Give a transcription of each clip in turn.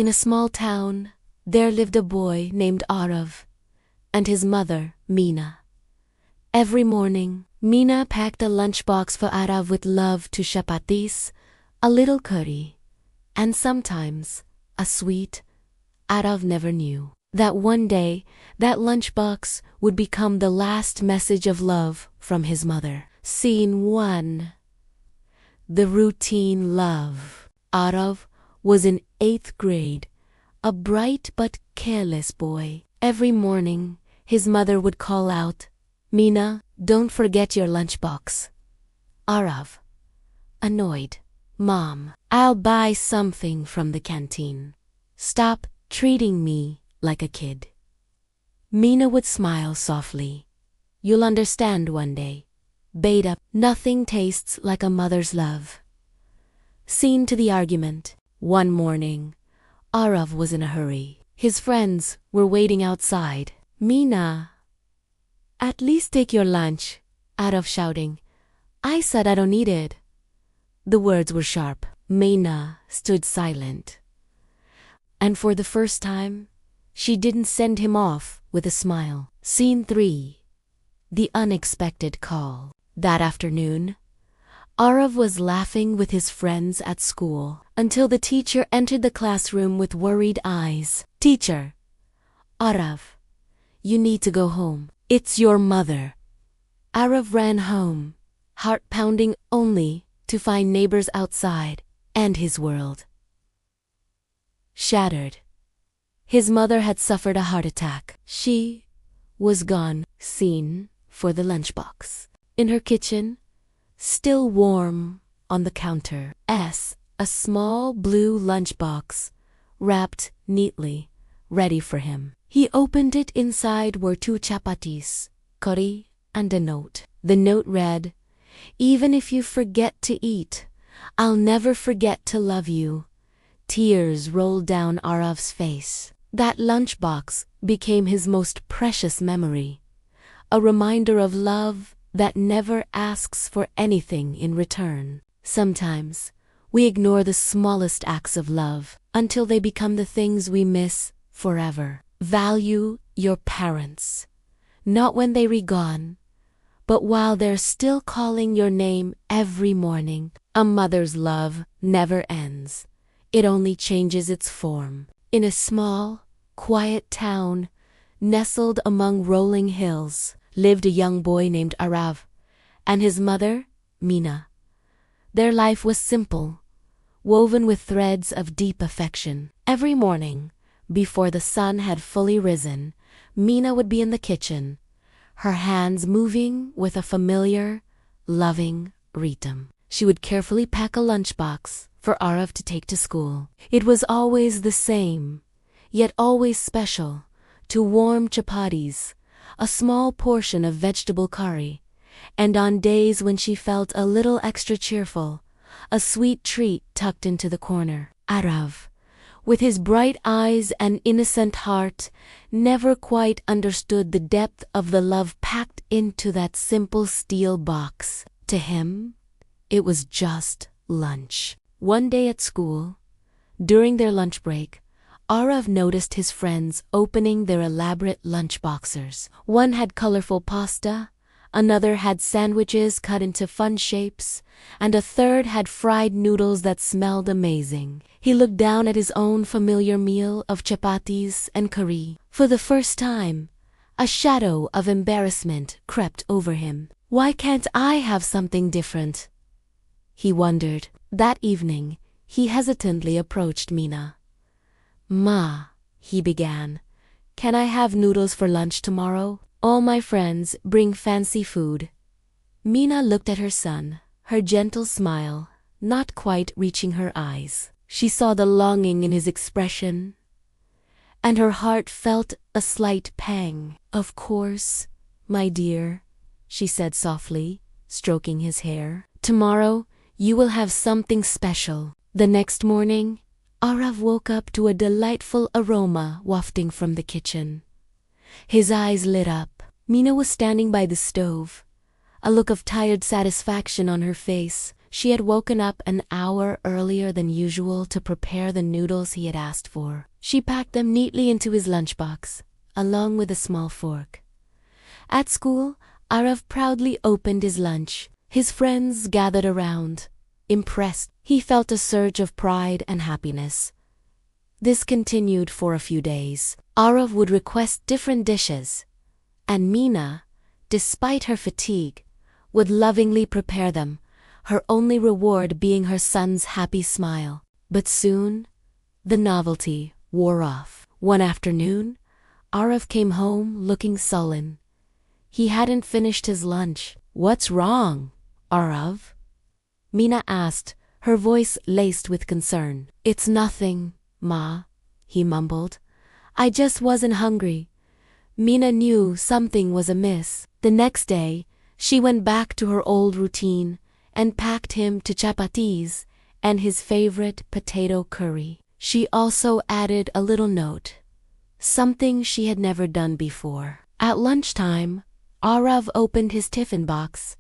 In a small town, there lived a boy named Aarav, and his mother, Meena. Every morning, Meena packed a lunchbox for Aarav with love to chapatis, a little curry, and sometimes a sweet. Aarav never knew that one day that lunchbox would become the last message of love from his mother. Scene 1. The routine love. Aarav was in 8th grade, a bright but careless boy. Every morning, his mother would call out, "Meena, don't forget your lunchbox." Aarav, annoyed, "Mom, I'll buy something from the canteen. Stop treating me like a kid." Meena would smile softly. "You'll understand one day. Beta, nothing tastes like a mother's love." Scene to the argument. One morning, Aarav was in a hurry. His friends were waiting outside. "Meena, at least take your lunch," Aarav shouting. "I said I don't need it." The words were sharp. Meena stood silent. And for the first time, she didn't send him off with a smile. Scene 3. The unexpected call. That afternoon, Aarav was laughing with his friends at school until the teacher entered the classroom with worried eyes. "Teacher, Aarav, you need to go home. It's your mother." Aarav ran home, heart pounding, only to find neighbors outside and his world shattered. His mother had suffered a heart attack. She was gone. Scene for the lunchbox. In her kitchen, still warm on the counter, a small blue lunchbox, wrapped neatly, ready for him. He opened it. Inside were 2 chapatis, curry, and a note. The note read, "Even if you forget to eat, I'll never forget to love you." Tears rolled down Aarav's face. That lunchbox became his most precious memory, a reminder of love that never asks for anything in return. Sometimes, we ignore the smallest acts of love until they become the things we miss forever. Value your parents, not when they're gone, but while they're still calling your name every morning. A mother's love never ends. It only changes its form. In a small, quiet town, nestled among rolling hills, lived a young boy named Aarav, and his mother, Meena. Their life was simple, woven with threads of deep affection. Every morning, before the sun had fully risen, Meena would be in the kitchen, her hands moving with a familiar, loving rhythm. She would carefully pack a lunchbox for Aarav to take to school. It was always the same, yet always special. 2 warm chapatis, a small portion of vegetable curry, and on days when she felt a little extra cheerful, a sweet treat tucked into the corner. Aarav, with his bright eyes and innocent heart, never quite understood the depth of the love packed into that simple steel box. To him, it was just lunch. One day at school, during their lunch break, Aarav noticed his friends opening their elaborate lunchboxes. One had colorful pasta, another had sandwiches cut into fun shapes, and a third had fried noodles that smelled amazing. He looked down at his own familiar meal of chapatis and curry. For the first time, a shadow of embarrassment crept over him. "Why can't I have something different?" he wondered. That evening, he hesitantly approached Meena. "Ma," he began, "can I have noodles for lunch tomorrow? All my friends bring fancy food." Meena looked at her son, her gentle smile not quite reaching her eyes. She saw the longing in his expression, and her heart felt a slight pang. "Of course, my dear," she said softly, stroking his hair. "Tomorrow, you will have something special." The next morning, Aarav woke up to a delightful aroma wafting from the kitchen. His eyes lit up. Meena was standing by the stove, a look of tired satisfaction on her face. She had woken up an hour earlier than usual to prepare the noodles he had asked for. She packed them neatly into his lunchbox, along with a small fork. At school, Aarav proudly opened his lunch. His friends gathered around, impressed. He felt a surge of pride and happiness. This continued for a few days. Aarav would request different dishes, and Meena, despite her fatigue, would lovingly prepare them, her only reward being her son's happy smile. But soon, the novelty wore off. One afternoon, Aarav came home looking sullen. He hadn't finished his lunch. "What's wrong, Aarav?" Meena asked, her voice laced with concern. "It's nothing, Ma," he mumbled. "I just wasn't hungry." Meena knew something was amiss. The next day, she went back to her old routine and packed him to chapatis and his favorite potato curry. She also added a little note, something she had never done before. At lunchtime, Aarav opened his tiffin box,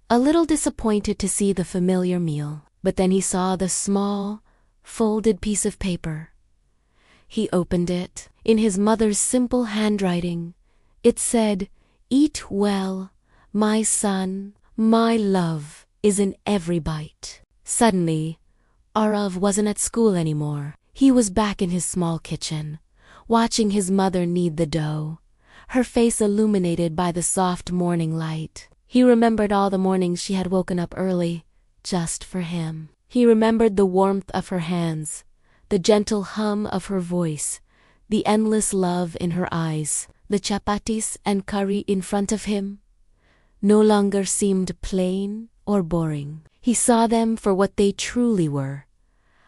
a little disappointed to see the familiar meal. But then he saw the small, folded piece of paper. He opened it. In his mother's simple handwriting, it said, "Eat well, my son, my love is in every bite." Suddenly, Aarav wasn't at school anymore. He was back in his small kitchen, watching his mother knead the dough, her face illuminated by the soft morning light. He remembered all the mornings she had woken up early, just for him. He remembered the warmth of her hands, the gentle hum of her voice, the endless love in her eyes. The chapatis and curry in front of him no longer seemed plain or boring. He saw them for what they truly were,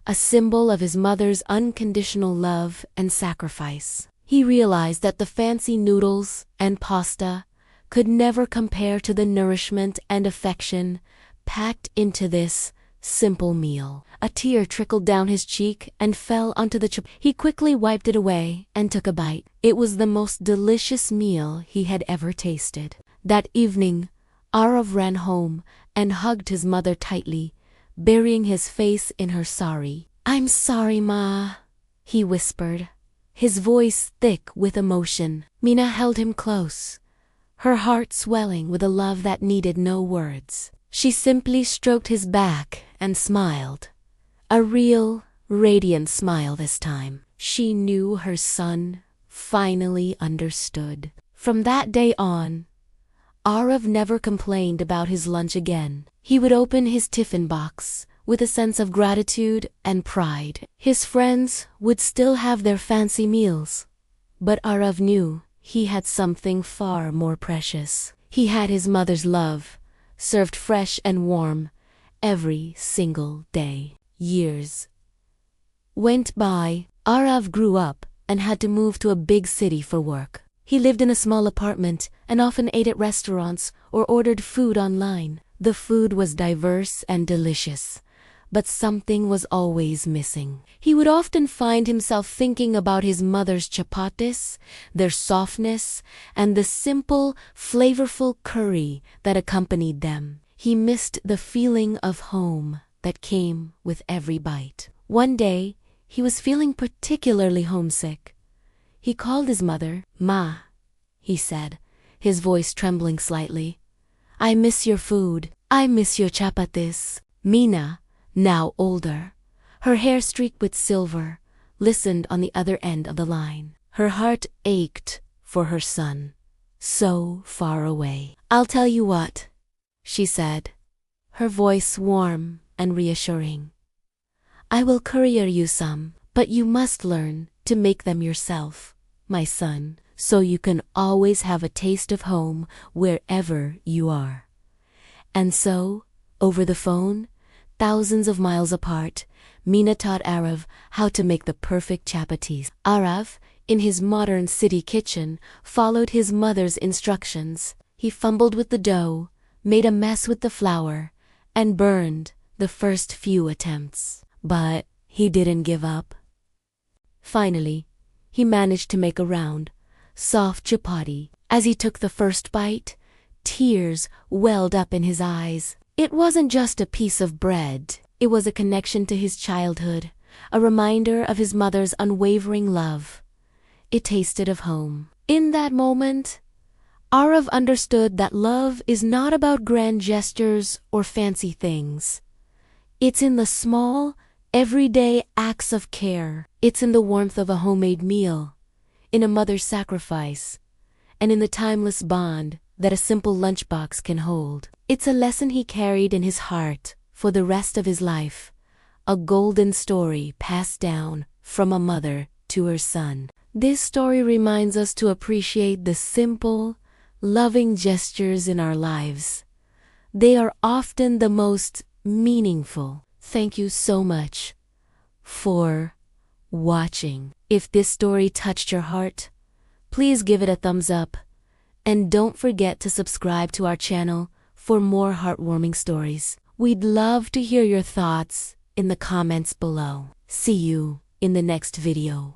a symbol of his mother's unconditional love and sacrifice. He realized that the fancy noodles and pasta could never compare to the nourishment and affection packed into this simple meal. A tear trickled down his cheek and fell onto the chip. He quickly wiped it away and took a bite. It was the most delicious meal he had ever tasted. That evening, Aarav ran home and hugged his mother tightly, burying his face in her sari. "I'm sorry, Ma," he whispered, his voice thick with emotion. Meena held him close, her heart swelling with a love that needed no words. She simply stroked his back and smiled. A real, radiant smile this time. She knew her son finally understood. From that day on, Aarav never complained about his lunch again. He would open his tiffin box with a sense of gratitude and pride. His friends would still have their fancy meals, but Aarav knew he had something far more precious. He had his mother's love, served fresh and warm every single day. Years went by. Aarav grew up and had to move to a big city for work. He lived in a small apartment and often ate at restaurants or ordered food online. The food was diverse and delicious, but something was always missing. He would often find himself thinking about his mother's chapatis, their softness, and the simple, flavorful curry that accompanied them. He missed the feeling of home that came with every bite. One day, he was feeling particularly homesick. He called his mother. "Ma," he said, his voice trembling slightly, "I miss your food. I miss your chapatis." Meena, now older, her hair streaked with silver, listened on the other end of the line. Her heart ached for her son, so far away. "I'll tell you what," she said, her voice warm and reassuring. "I will courier you some, but you must learn to make them yourself, my son, so you can always have a taste of home wherever you are." And so, over the phone, thousands of miles apart, Meena taught Aarav how to make the perfect chapatis. Aarav, in his modern city kitchen, followed his mother's instructions. He fumbled with the dough, made a mess with the flour, and burned the first few attempts. But he didn't give up. Finally, he managed to make a round, soft chapati. As he took the first bite, tears welled up in his eyes. It wasn't just a piece of bread. It was a connection to his childhood, a reminder of his mother's unwavering love. It tasted of home. In that moment, Aarav understood that love is not about grand gestures or fancy things. It's in the small, everyday acts of care. It's in the warmth of a homemade meal, in a mother's sacrifice, and in the timeless bond that a simple lunchbox can hold. It's a lesson he carried in his heart for the rest of his life, a golden story passed down from a mother to her son. This story reminds us to appreciate the simple, loving gestures in our lives. They are often the most meaningful. Thank you so much for watching. If this story touched your heart, please give it a thumbs up, and don't forget to subscribe to our channel for more heartwarming stories. We'd love to hear your thoughts in the comments below. See you in the next video.